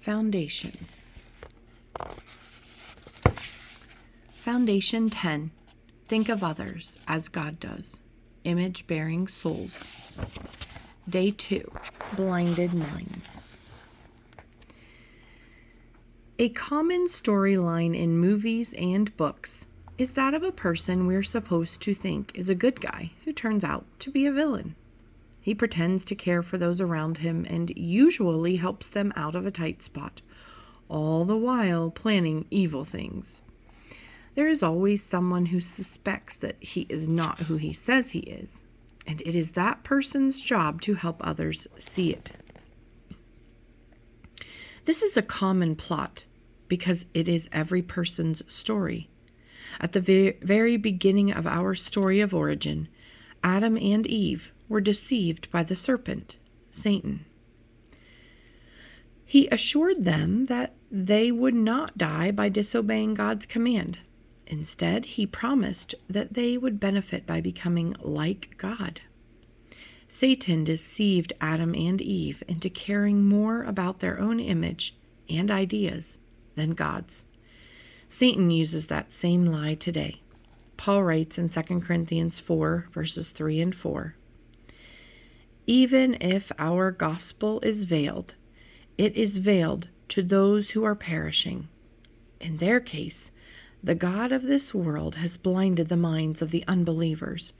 Foundations. Foundation 10. Think of others as God does. Image-bearing souls. Day 2. Blinded minds. A common storyline in movies and books is that of a person we're supposed to think is a good guy who turns out to be a villain. He pretends to care for those around him and usually helps them out of a tight spot, all the while planning evil things. There is always someone who suspects that he is not who he says he is, and it is that person's job to help others see it. This is a common plot because it is every person's story. At the very beginning of our story of origin, Adam and Eve were deceived by the serpent, Satan. He assured them that they would not die by disobeying God's command. Instead, he promised that they would benefit by becoming like God. Satan deceived Adam and Eve into caring more about their own image and ideas than God's. Satan uses that same lie today. Paul writes in 2 Corinthians 4, verses 3 and 4, "Even if our gospel is veiled, it is veiled to those who are perishing. In their case, the God of this world has blinded the minds of the unbelievers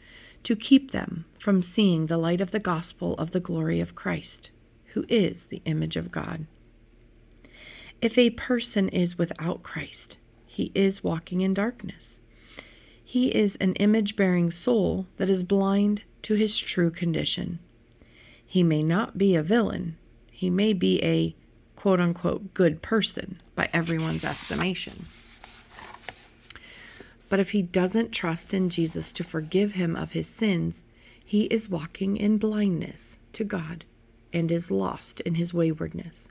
to keep them from seeing the light of the gospel of the glory of Christ, who is the image of God." If a person is without Christ, he is walking in darkness. He is an image-bearing soul that is blind to his true condition. He may not be a villain. He may be a quote-unquote good person by everyone's estimation. But if he doesn't trust in Jesus to forgive him of his sins, he is walking in blindness to God and is lost in his waywardness.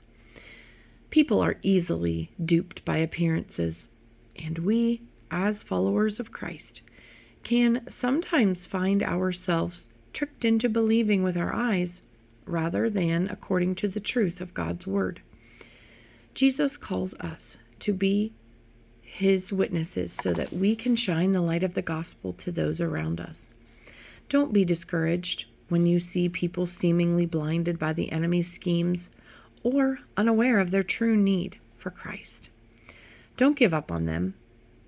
People are easily duped by appearances, and we, as followers of Christ, can sometimes find ourselves tricked into believing with our eyes rather than according to the truth of God's word. Jesus calls us to be his witnesses so that we can shine the light of the gospel to those around us. Don't be discouraged when you see people seemingly blinded by the enemy's schemes or unaware of their true need for Christ. Don't give up on them.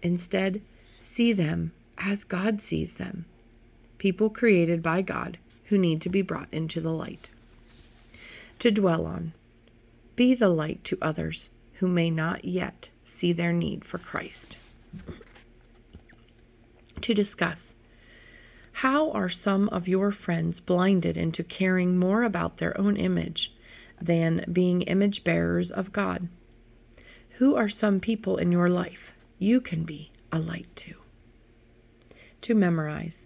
Instead, see them as God sees them, people created by God who need to be brought into the light. To dwell on, be the light to others who may not yet see their need for Christ. To discuss, how are some of your friends blinded into caring more about their own image than being image bearers of God? Who are some people in your life you can be a light to? To memorize,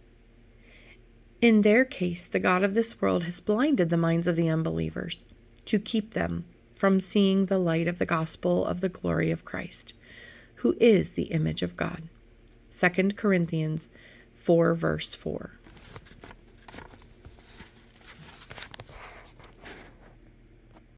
in their case, the God of this world has blinded the minds of the unbelievers to keep them from seeing the light of the gospel of the glory of Christ, who is the image of God. 2 Corinthians 4, verse 4.